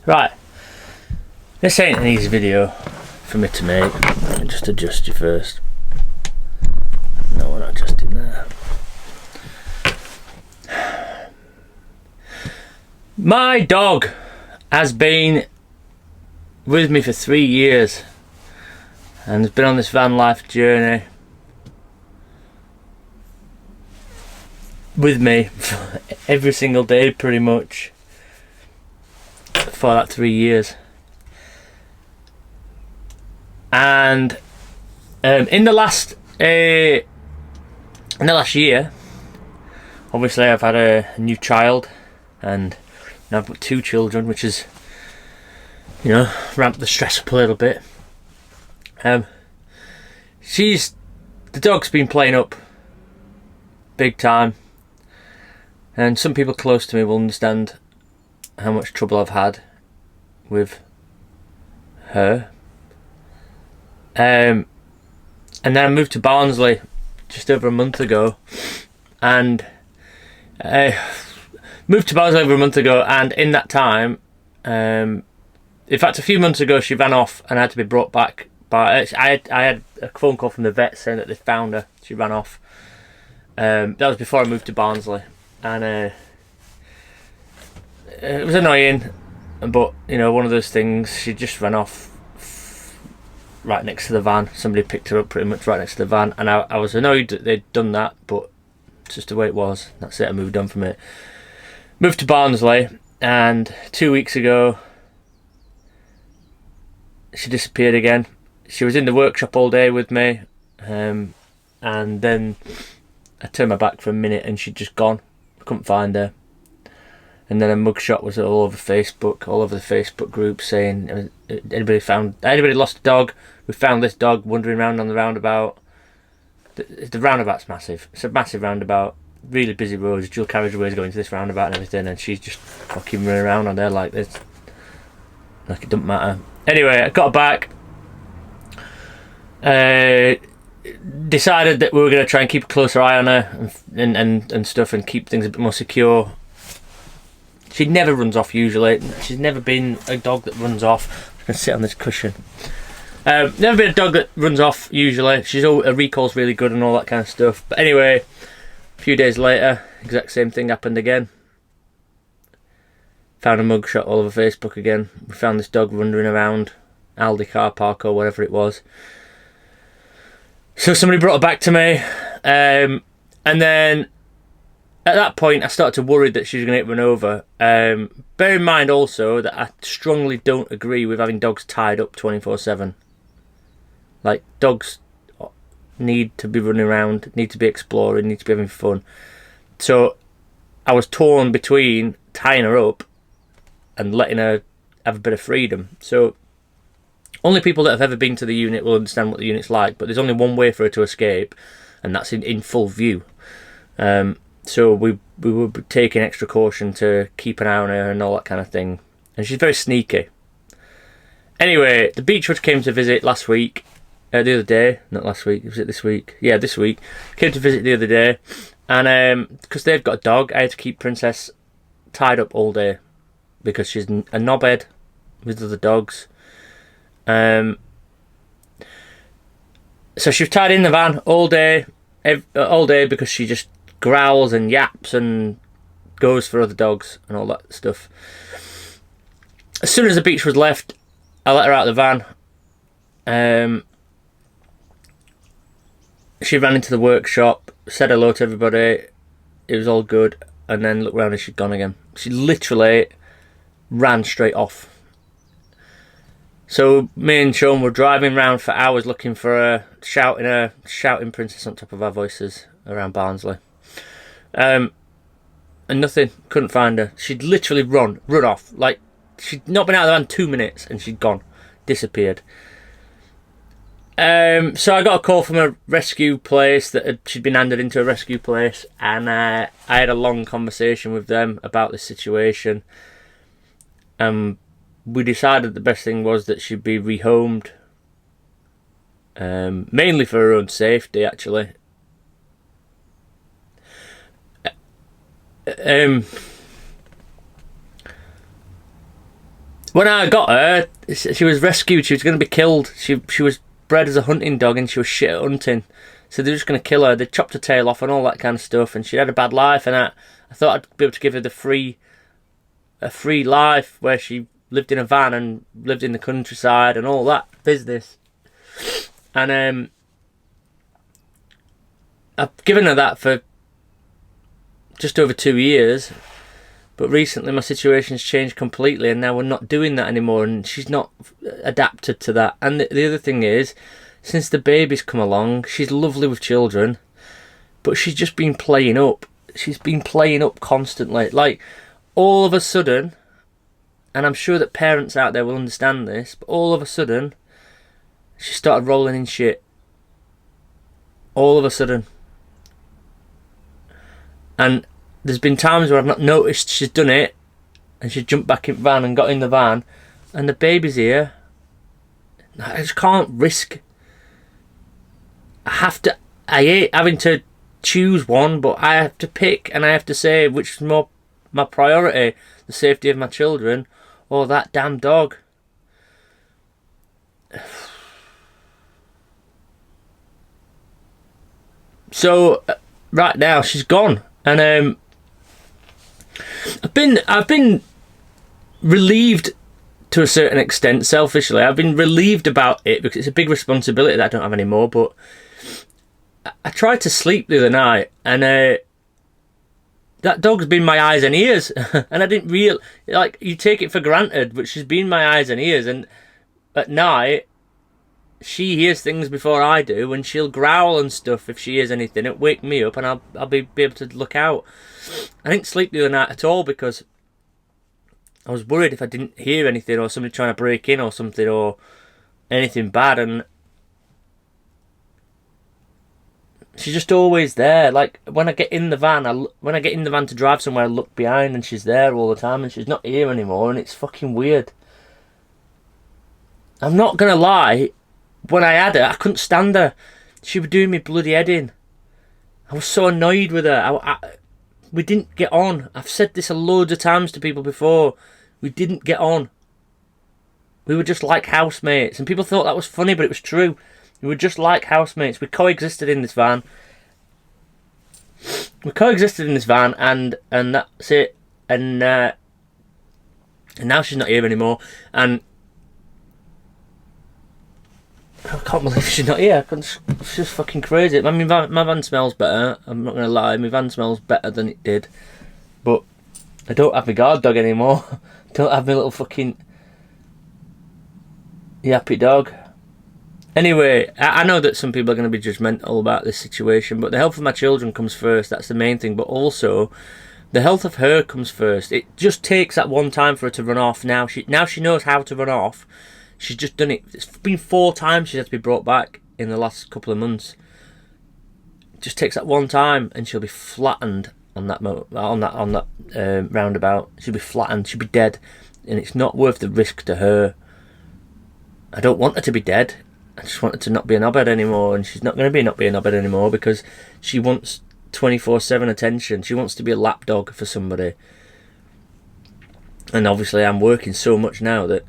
Right, this ain't an easy video for me to make. Just adjust you first. No, we're not adjusting there. My dog has been with me for 3 years and has been on this van life journey with me every single day pretty much for that 3 years. And in the last year, obviously I've had a new child, and now I've got 2 children, which is, you know, ramped the stress up a little bit. The dog's been playing up big time, and some people close to me will understand how much trouble I've had with her. And then I moved to Barnsley just over a month ago, and in that time, in fact a few months ago, she ran off and had to be brought back. But I had a phone call from the vet saying that they found her. She ran off. That was before I moved to Barnsley, and it was annoying, but you know, one of those things. She just ran off right next to the van. Somebody picked her up pretty much right next to the van, and I was annoyed that they'd done that, but it's just the way it was. That's it. I moved on from it. Moved to Barnsley, and 2 weeks ago she disappeared again. She was in the workshop all day with me, and then I turned my back for a minute and she'd just gone. I couldn't find her. And then a mugshot was all over Facebook, all over the Facebook group, saying, anybody lost a dog? We found this dog wandering around on the roundabout. The roundabout's massive. It's a massive roundabout, really busy roads, dual carriageways going to this roundabout and everything, and she's just fucking running around on there like this. Like it doesn't matter. Anyway, I got her back. Decided that we were going to try and keep a closer eye on her and stuff, and keep things a bit more secure. She never runs off usually. She's never been a dog that runs off. I'm going to sit on this cushion. Never been a dog that runs off usually. Her recall's really good and all that kind of stuff. But anyway, a few days later, exact same thing happened again. Found a mugshot all over Facebook again. We found this dog wandering around Aldi car park or whatever it was. So somebody brought her back to me, and then at that point I started to worry that she was going to get run over. Bear in mind also that I strongly don't agree with having dogs tied up 24/7. Like, dogs need to be running around, need to be exploring, need to be having fun. So I was torn between tying her up and letting her have a bit of freedom. So only people that have ever been to the unit will understand what the unit's like, but there's only one way for her to escape, and that's in full view. So we were taking extra caution to keep an eye on her and all that kind of thing. And she's very sneaky. Anyway, the Beechwoods came to visit last week. The other day. Not last week. Was it this week? Yeah, this week. Came to visit the other day. And because they've got a dog, I had to keep Princess tied up all day, because she's a knobhead with other dogs. So she was tied in the van all day because she just growls and yaps and goes for other dogs and all that stuff. As soon as the beach was left, I let her out of the van. She ran into the workshop, said hello to everybody, it was all good, and then looked around and she'd gone again. She literally ran straight off. So me and Sean were driving around for hours looking for her, shouting Princess on top of our voices around Barnsley. And nothing, couldn't find her. She'd literally run off. Like, she'd not been out of the van 2 minutes and she'd gone, disappeared. So I got a call from a rescue place that she'd been handed into a rescue place, and I had a long conversation with them about this situation. We decided the best thing was that she'd be rehomed, mainly for her own safety, actually. When I got her, she was rescued. She was going to be killed. She was bred as a hunting dog, and she was shit at hunting. So they're just going to kill her. They chopped her tail off and all that kind of stuff. And she had a bad life. And I thought I'd be able to give her a free life where she lived in a van and lived in the countryside and all that business. And I've given her that for just over 2 years. But recently my situation's changed completely, and now we're not doing that anymore, and she's not adapted to that. And the other thing is, since the baby's come along, she's lovely with children, but she's just been playing up. She's been playing up constantly. Like, all of a sudden, and I'm sure that parents out there will understand this, but all of a sudden, she started rolling in shit. All of a sudden. And there's been times where I've not noticed she's done it, and she jumped back in the van and got in the van, and the baby's here. I just can't risk. I hate having to choose one, but I have to pick, and I have to say which is more my priority: the safety of my children or that damn dog. So right now she's gone, and I've been relieved to a certain extent. Selfishly, I've been relieved about it because it's a big responsibility that I don't have anymore. But I tried to sleep the other night, and that dog's been my eyes and ears, and I didn't like, you take it for granted, but she's been my eyes and ears. And at night, she hears things before I do, and she'll growl and stuff if she hears anything. It'll wake me up, and I'll be able to look out. I didn't sleep the other night at all because I was worried if I didn't hear anything, or somebody trying to break in or something, or anything bad. And she's just always there. Like, when I get in the van, to drive somewhere, I look behind, and she's there all the time, and she's not here anymore, and it's fucking weird. I'm not gonna lie. When I had her, I couldn't stand her. She was doing me bloody head in. I was so annoyed with her. We didn't get on. I've said this a loads of times to people before. We didn't get on. We were just like housemates. And people thought that was funny, but it was true. We were just like housemates. We coexisted in this van. And that's it. And now she's not here anymore. And I can't believe she's not here. It's just fucking crazy. I mean, my van smells better. I'm not going to lie. My van smells better than it did. But I don't have my guard dog anymore. Don't have my little fucking yappy dog. Anyway, I know that some people are going to be judgmental about this situation, but the health of my children comes first. That's the main thing. But also, the health of her comes first. It just takes that one time for her to run off. Now she knows how to run off. She's just done it. It's been 4 times she's had to be brought back in the last couple of months. It just takes that one time, and she'll be flattened on that roundabout. She'll be flattened. She'll be dead, and it's not worth the risk to her. I don't want her to be dead. I just want her to not be a knobhead anymore, and she's not going to not be a knobhead anymore because she wants 24/7 attention. She wants to be a lapdog for somebody, and obviously I'm working so much now that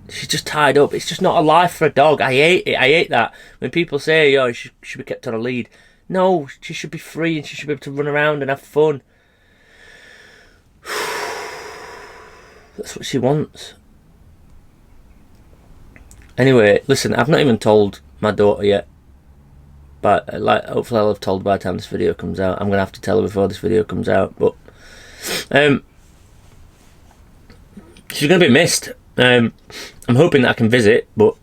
she's just tied up. It's just not a life for a dog. I hate it. I hate that. When people say, oh, she should be kept on a lead. No, she should be free, and she should be able to run around and have fun. That's what she wants. Anyway, listen, I've not even told my daughter yet. But hopefully I'll have told by the time this video comes out. I'm going to have to tell her before this video comes out. But she's going to be missed. I'm hoping that I can visit, but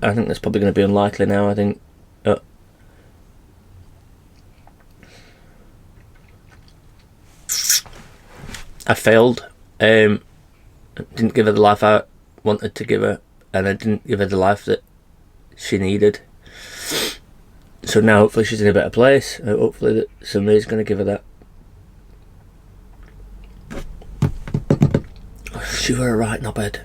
I think that's probably going to be unlikely now. I think I failed. Didn't give her the life I wanted to give her, and I didn't give her the life that she needed. So now hopefully she's in a better place. Hopefully that somebody's going to give her that. She were a right knobhead.